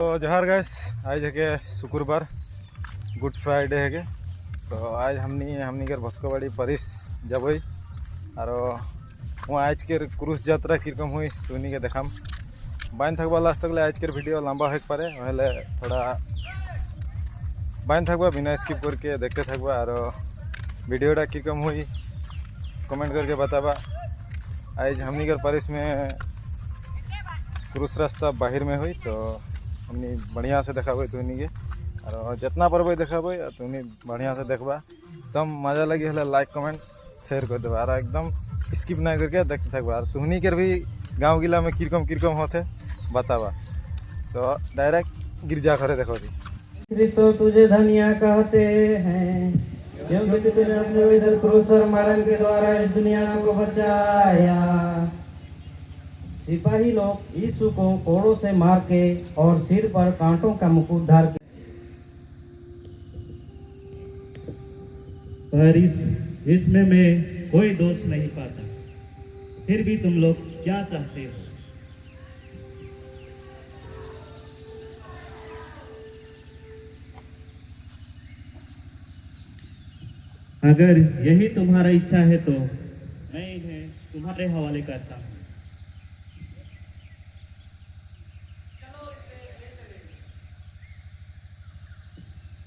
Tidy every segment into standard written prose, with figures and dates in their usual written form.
तो जोहार गाइस आज है के शुक्रवार गुड फ्राइडे है के तो आज हमनी के भस्कोबाड़ी परिस जब और वहाँ आज के क्रूज यात्रा किरकम हुई तो उन्हीं के देखाम बाइन थकबा लास्ट तक आज के वीडियो लंबा हो पारे थोड़ा बाइन थकबा बिना स्किप करके देखते थकबा और वीडियोटा किरकम हुई कमेंट करके बताबा। आज हमनी के परिस में क्रूज रास्ता बाहर में हुई तो हमनी बढ़िया से देखाबे तो उन्हीं के और जितना पारबे देखाबे तो उन्हीं बढ़िया से देखबा एकदम मजा लगी हले लाइक कमेंट शेयर कर देबा और एकदम स्किप ना करके देखते थकबा और तुहनी के भी गाँव गिला में किरकम होते बताबा तो डायरेक्ट गिरजा घरे देखो जी। क्रिस्तो तुझे धनिया कहते हैं क्योंकि तूने अपने इधर क्रूस और मरण के द्वारा इस दुनिया को बचाया। सिपाही लोग यीशु को कोड़ों से मार के और सिर पर कांटों का मुकुट धार के पर इसमें मैं कोई दोष नहीं पाता। फिर भी तुम लोग क्या चाहते हो? अगर यही तुम्हारा इच्छा है तो मैं इन्हें तुम्हारे हवाले करता हूँ।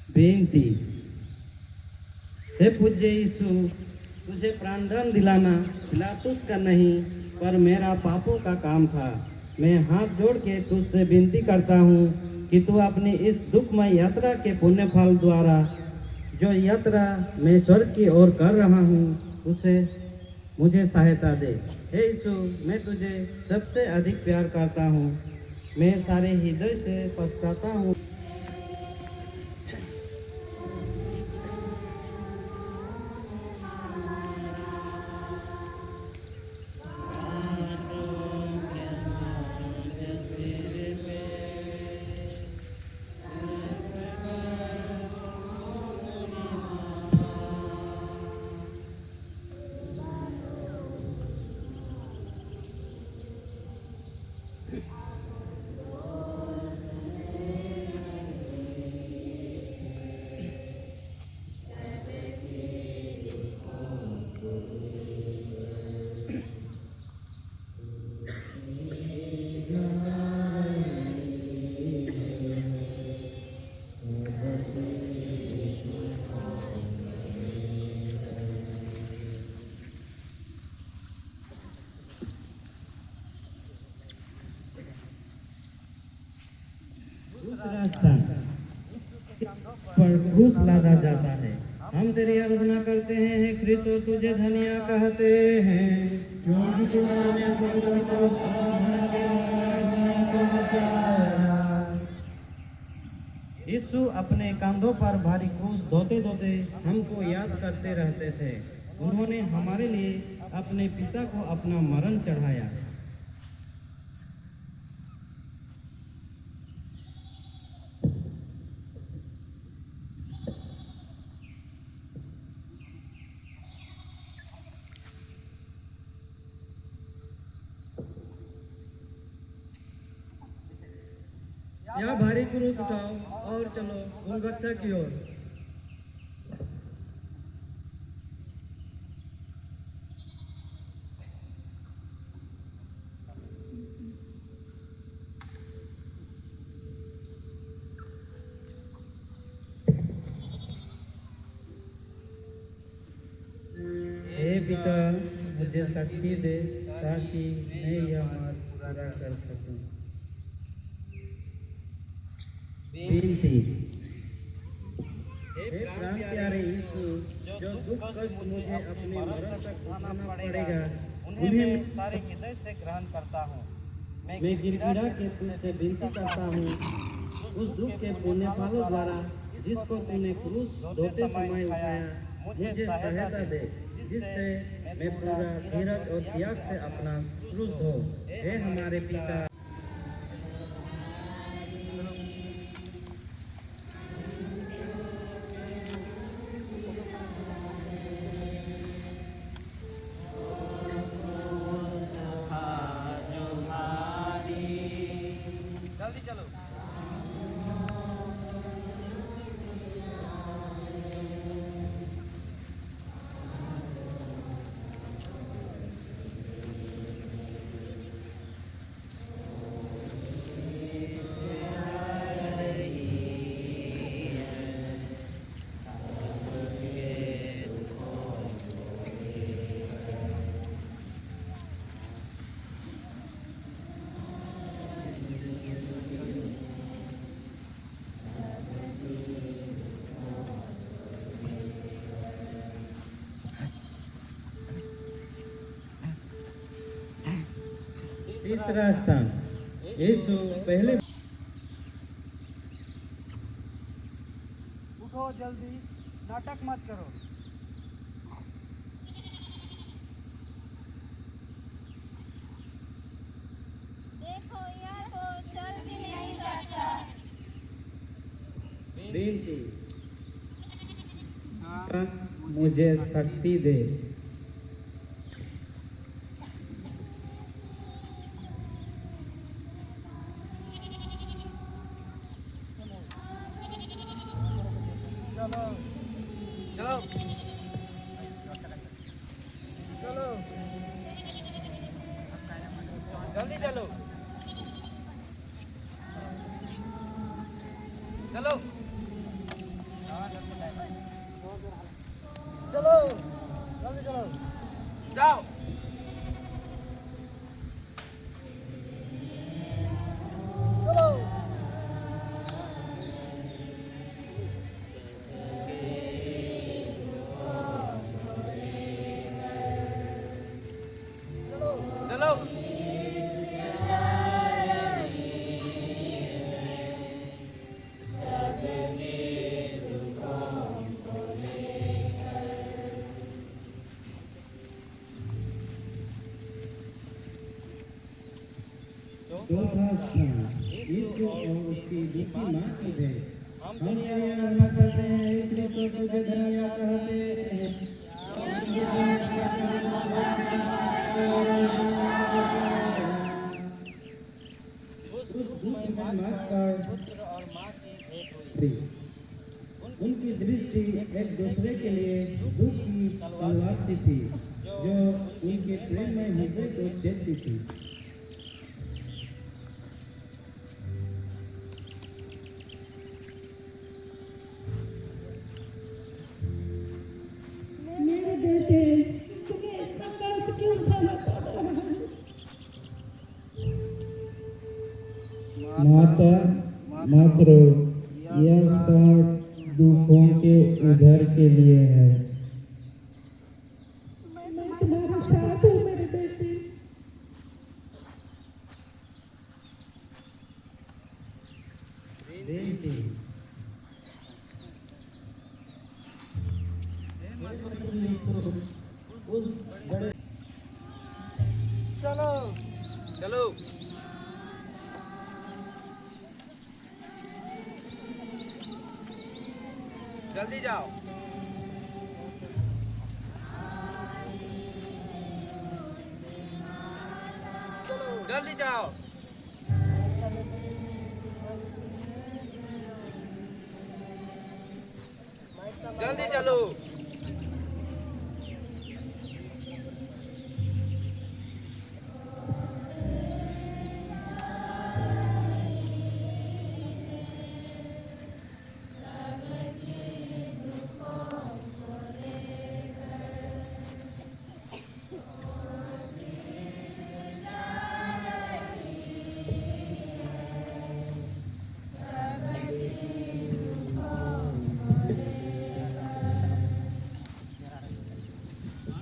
बेनती, हे पूज्य यीशु, तुझे प्राणदान दिलाना पिलातुस का नहीं पर मेरा पापों का काम था। मैं हाथ जोड़ के तुझसे विनती करता हूँ कि तू अपनी इस दुखमय यात्रा के पुण्य फल द्वारा जो यात्रा मैं स्वर्ग की ओर कर रहा हूँ उसे मुझे सहायता दे। हे यीशु, मैं तुझे सबसे अधिक प्यार करता हूँ। मैं सारे हृदय से पछताता हूँ। रास्ता पर क्रूस लादा जाता है। हम तेरी आराधना करते हैं, हे क्रिस्तो तुझे धनिया कहते हैं क्योंकि तूने पवित्र क्रूस और मरण के द्वारा दुनिया को बचाया। यीशु अपने कंधों पर भारी क्रूस ढोते ढोते हमको याद करते रहते थे। उन्होंने हमारे लिए अपने पिता को अपना मरण चढ़ाया। यह भारी क्रूस उठाओ और चलो गोलगत्था की ओर। हे पिता, मुझे शक्ति दे ताकि मैं यह मार्ग पूरा कर सकूं। विनती, हे प्राण प्यारे यीशु, जो दुख कष्ट मुझे अपने मरण तक उठाना पड़ेगा उन्हें मैं सारे हृदय से ग्रहण करता हूँ। मैं गिड़गिड़ा के तुझसे विनती करता हूँ उस दुख के पुण्य फलों द्वारा जिसको तूने क्रूस ढोते समय उठाया मुझे सहायता दे जिससे मैं पूरा धीरज और त्याग से अपना क्रूस ढो। हे हमारे पिता। जल्दी चलो। तीसरा स्थान यीशु पहले उठो जल्दी, नाटक मत करो। देखो यार वो चल भी नहीं सकता। विनती मुझे शक्ति दे। चलो चलो जल्दी चलो चलो चलो जल्दी चलो जाओ चलो चलो चौथा स्थान यीशु और उसकी दूसरी माँ की जय। हम तेरी आराधना करते हैं हे कृष्ण, तुझे धन्यवाद कहते हैं। उनकी दृष्टि एक दूसरे के लिए दुख की तलवार सी थी जो उनके प्रेम में हृदय को छेदती थी। मेरे बेटे तुम्हें इतना कष्ट क्यों सहना पड़ रहा है? माता मत रो, यह सब दुखों के उधर के लिए है। मैं तुम्हारे साथ हूँ मेरे बेटे। चलो चलो जल्दी जाओ जल्दी जाओ जल्दी चलो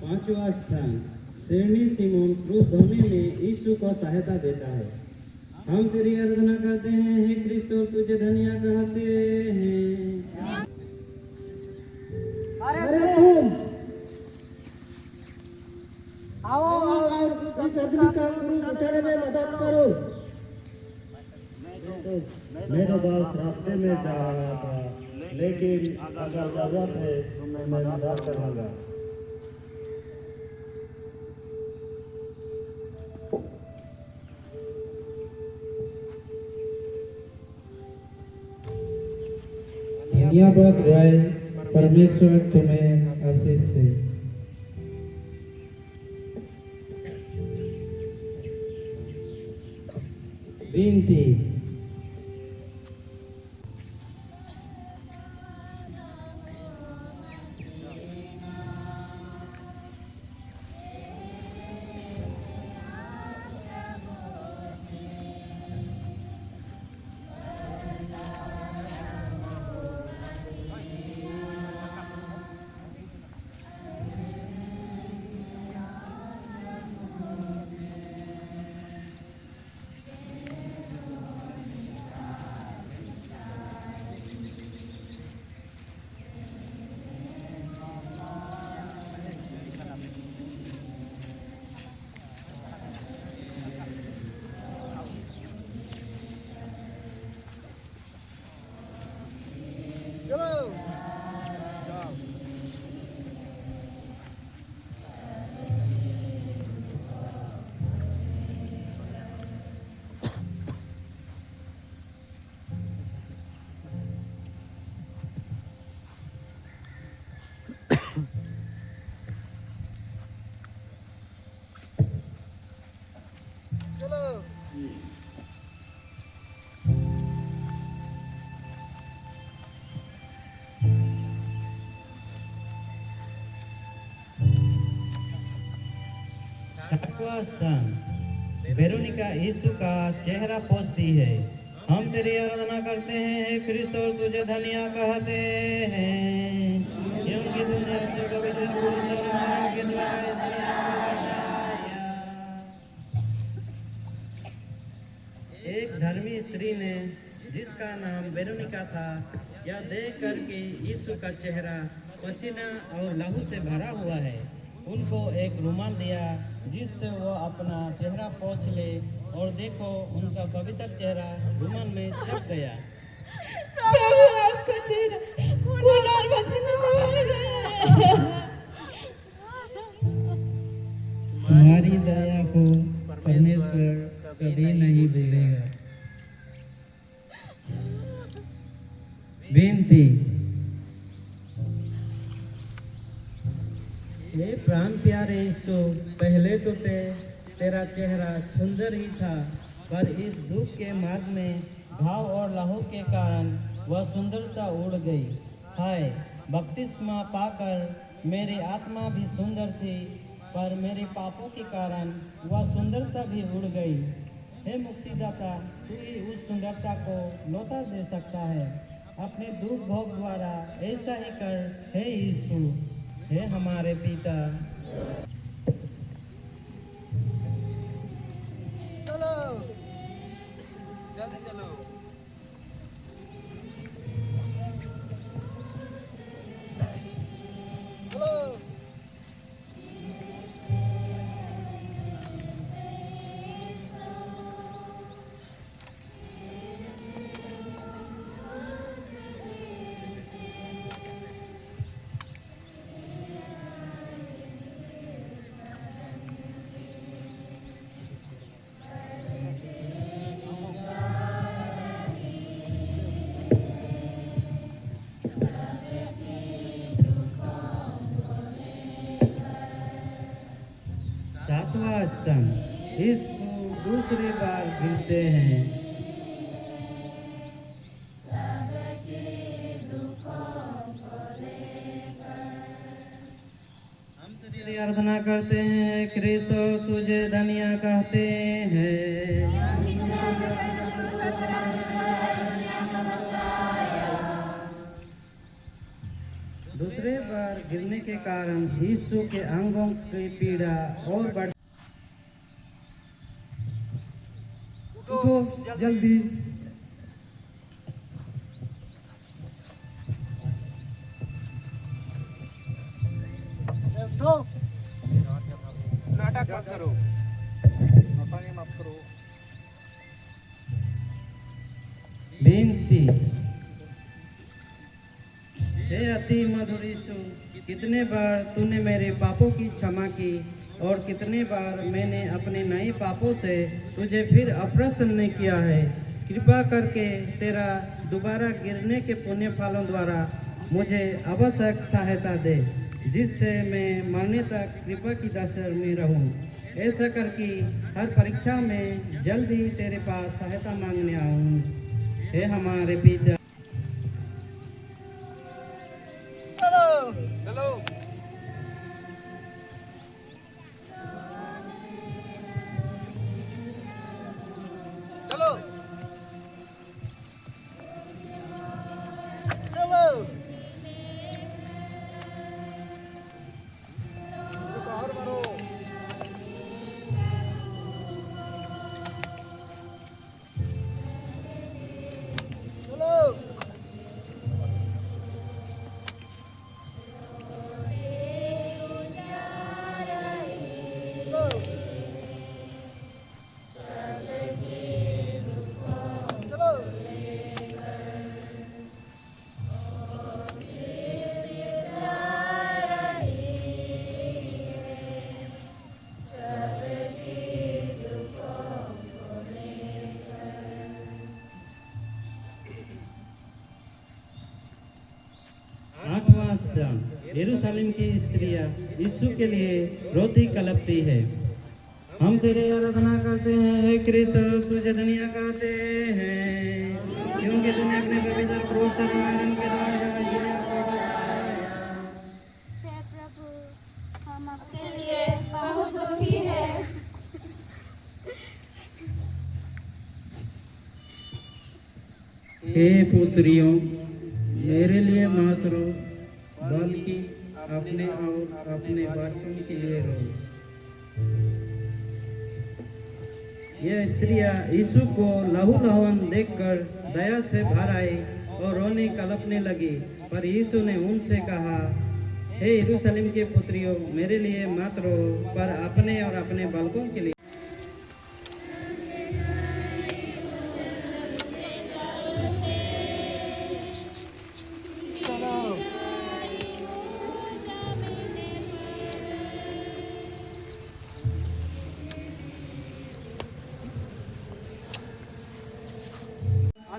पांचवा स्थान श्रेणी सिमोन क्रूस ढोने में यीशु को सहायता देता है। हम तेरी आराधना करते हैं हे कृष्ण, और तुझे धन्यवाद कहते हैं। अरे तुम आओ और इस आदमी का क्रूस उठाने में मदद करो। मैं तो बस रास्ते में जा रहा था, लेकिन अगर जरूरत है तो मैं मदद करूँगा। धन्यवाद राय, परमेश्वर तुम्हें आशीष दे। विनती सातवां स्थान, वेरोनिका यीशु का चेहरा पोंछती है। हम तेरी आराधना करते हैं हे ख्रिस्त और तुझे धन्य कहते हैं, क्योंकि तुमने अपने पवित्र क्रूस और मरण के द्वारा इस दुनिया को बचाया। एक धर्मी स्त्री ने, जिसका नाम वेरोनिका था, यह देख कर कि यीशु का चेहरा पसीना और लहू से भरा हुआ है, उनको एक रुमाल दिया जिससे वो अपना चेहरा पोंछ ले, और देखो उनका पवित्र चेहरा रुमाल में छप गया। प्रभु आपका चेहरा खून और पसीने से भर गया है। तुम्हारी दया को परमेश्वर कभी नहीं भूलेगा। विनती। हे प्राण प्यारे यीशु, पहले तो तेरा चेहरा सुंदर ही था, पर इस दुख के मार्ग में घाव और लहू के कारण वह सुंदरता उड़ गई। हाय, बपतिस्मा पाकर मेरी आत्मा भी सुंदर थी, पर मेरे पापों के कारण वह सुंदरता भी उड़ गई। हे मुक्तिदाता, तू ही उस सुंदरता को लौटा दे सकता है। अपने दुख भोग द्वारा ऐसा ही कर हे यीशु। हे हमारे पिता। जल्दी चलो। सातवां स्थान, यीशु दूसरी बार गिरते हैं। हम तेरी आराधना करते हैं क्रिस्त, तुझे धन्य कहते हैं। दूसरे बार गिरने के कारण यीशु के अंगों की पीड़ा और बढ़। उठो जल्दी। नाटक मत करो। विनती। हे अति मधुर यीशु, कितने बार तूने मेरे पापों की क्षमा की, और कितने बार मैंने अपने नए पापों से तुझे फिर अप्रसन्न किया है। कृपा करके तेरा दोबारा गिरने के पुण्य फलों द्वारा मुझे आवश्यक सहायता दे, जिससे मैं मरने तक कृपा की दशा में रहूं। ऐसा कर कि हर परीक्षा में जल्दी तेरे पास सहायता मांगने आऊं। हे हमारे पिता। चलो। चलो। चलो। और मारो। चलो। आठवां स्थान, यरूशलेम की स्त्रियां यीशु के लिए रोती कलपती है। हम तेरी आराधना करते हैं हे क्रिस्त, तुझे धन्य कहते हैं, क्योंकि तूने अपने पवित्र क्रूस और मरण के द्वारा इस दुनिया को बचाया। हे प्रभु, हम आपके लिए बहुत दुखी हैं। हे पुत्रियों, मेरे लिए मत रो, बल्कि अपने और अपने बच्चों के लिए रो। ये स्त्रियां यीशु को लहूलुहान देखकर दया से भर आई और रोने कलपने लगी। पर यीशु ने उनसे कहा, हे यरूशलेम के पुत्रियों, मेरे लिए मत रो, पर अपने और अपने बालकों के लिए।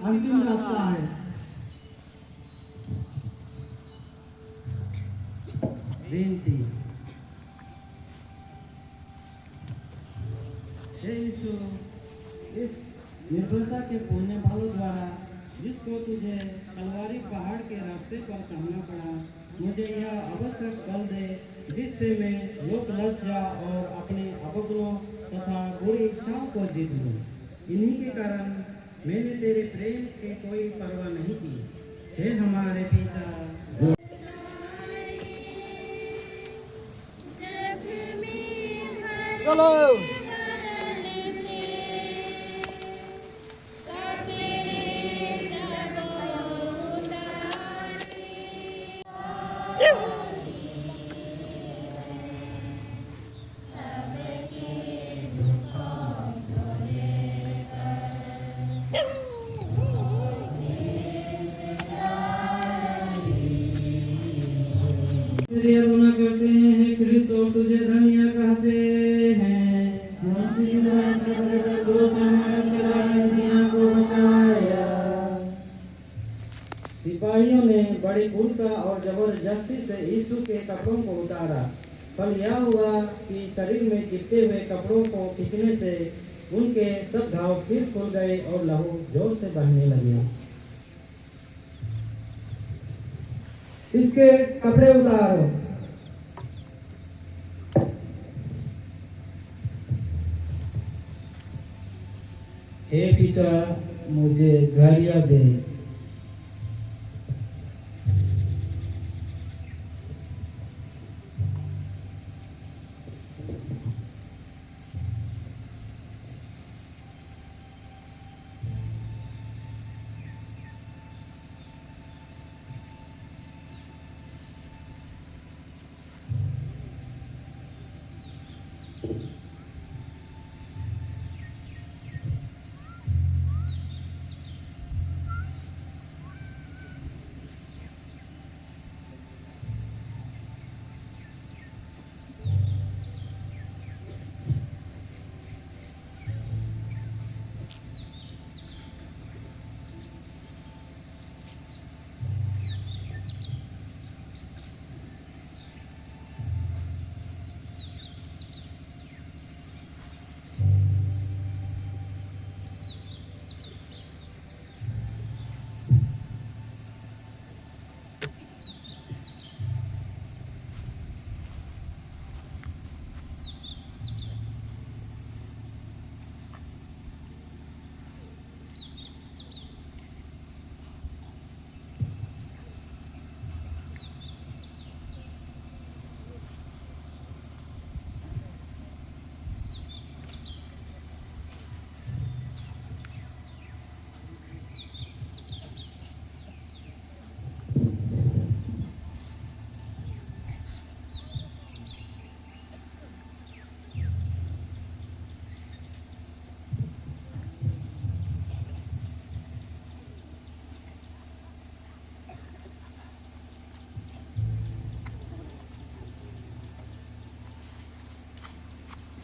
अंतिम रास्ता है। बेनती। हे यीशु, इस निर्बलता के पुण्य भावों द्वारा जिसको तुझे कलवारी पहाड़ के रास्ते पर सहना पड़ा, मुझे यह आवश्यक बल दे जिससे मैं लोक लज्जा और अपने अपगुणों तथा बुरी इच्छाओं को जीत लूं। इन्हीं के कारण मैंने तेरे प्रेम की कोई परवाह नहीं की। हे हमारे पिता, चलो तेरी अरुणा करते हैं क्रिस्तो, तुझे धन्य कहते हैं। सिपाहियों ने बड़ी क्रूरता और जबरदस्ती से यीशु के कपड़ों को उतारा। फल यह हुआ कि शरीर में चिपके हुए कपड़ों को खींचने से उनके सब घाव फिर खुल गए और लहू जोर से बहने लगे। इसके कपड़े उतारो। हे पिता, मुझे गालियां दे।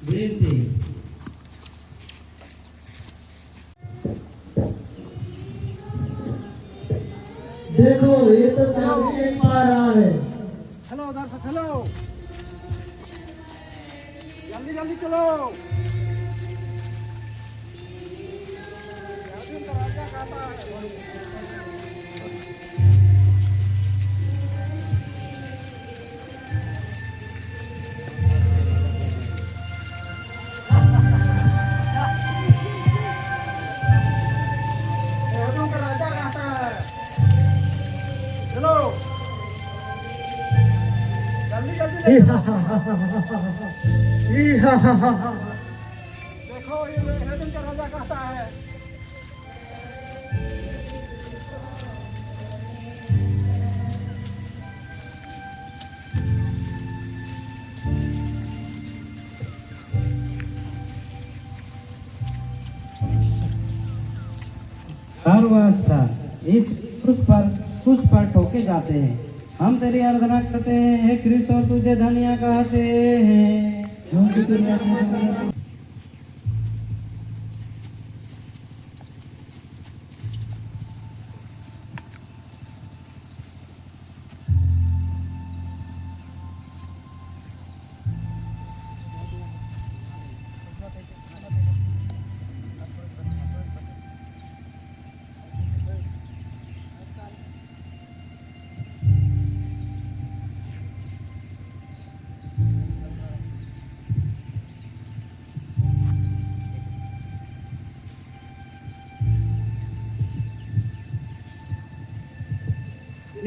बेनती। देखो, ये तो चाबी नहीं पा रहा है। चलो उधर से चलो, जल्दी जल्दी चलो। राजा कहता है राजा कहता है देखो ये हेदन का राजा कहता है सर्वस्था इस क्रूस पर ठोके जाते हैं। हम तेरी आराधना करते हैं हे कृष्ण और तुझे धन्य कहते हैं क्योंकि तूने अपने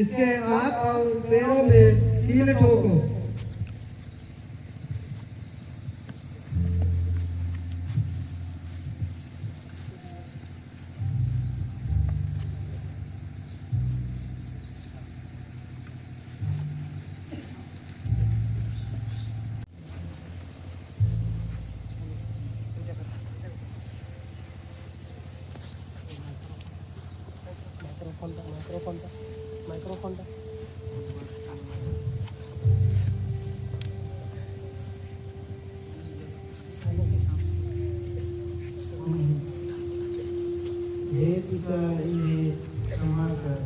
इसके हाथ और पैरों में कील ठोको। हे पिता इन्हें क्षमा कर।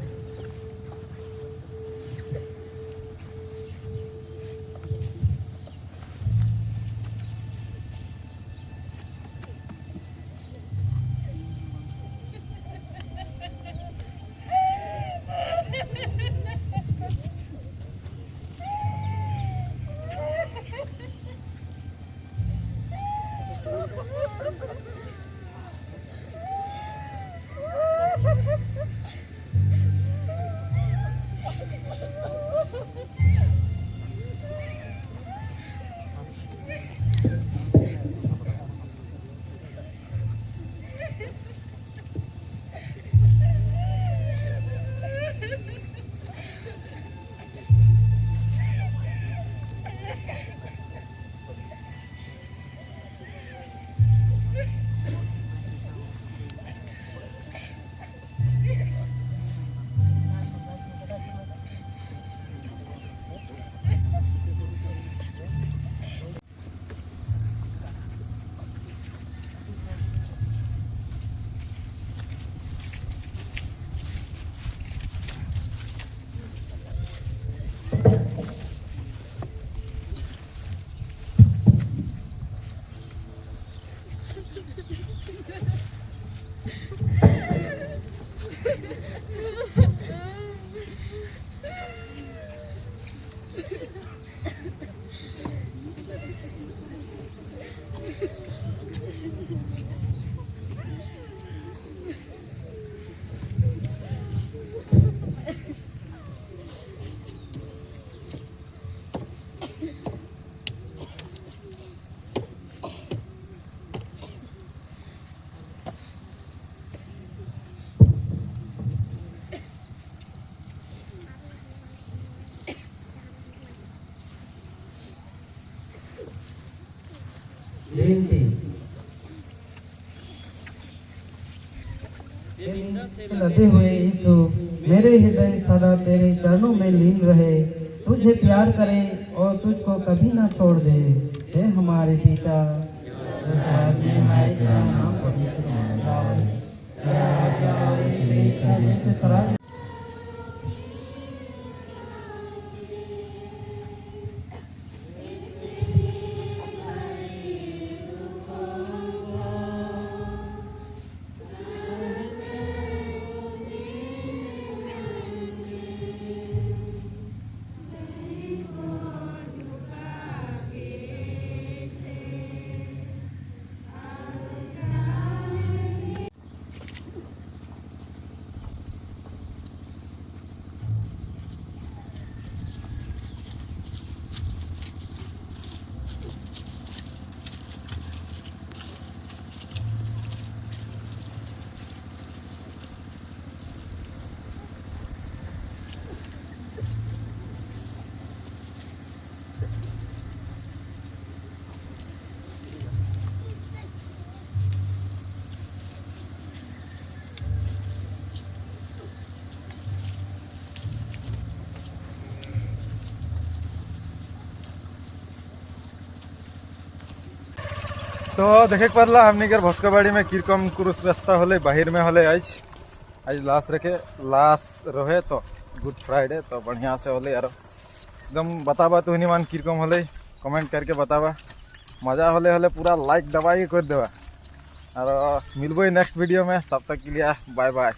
विनती लदे हुए यीशु मेरे हृदय सदा तेरे चरणों में लीन रहे, तुझे प्यार करे और तुझको कभी ना छोड़ दे। हे हमारे पिता तेरा नाम पवित्र जाए, तेरा राज्य आए, तेरी इच्छा जैसे स्वर्ग तो देखे पारला हमनी के भस्कबाड़ी में किरकम क्रूस रास्ता होले बाहर में होले आज लास्ट रहे तो गुड फ्राइडे तो बढ़िया से होले यार एकदम बतावा तो हनुमान किरकम होले कमेंट करके बतावा मजा होले होले पूरा लाइक दबाई कर देवा और मिलबो नेक्स्ट वीडियो में तब तक के लिए बाय बाय।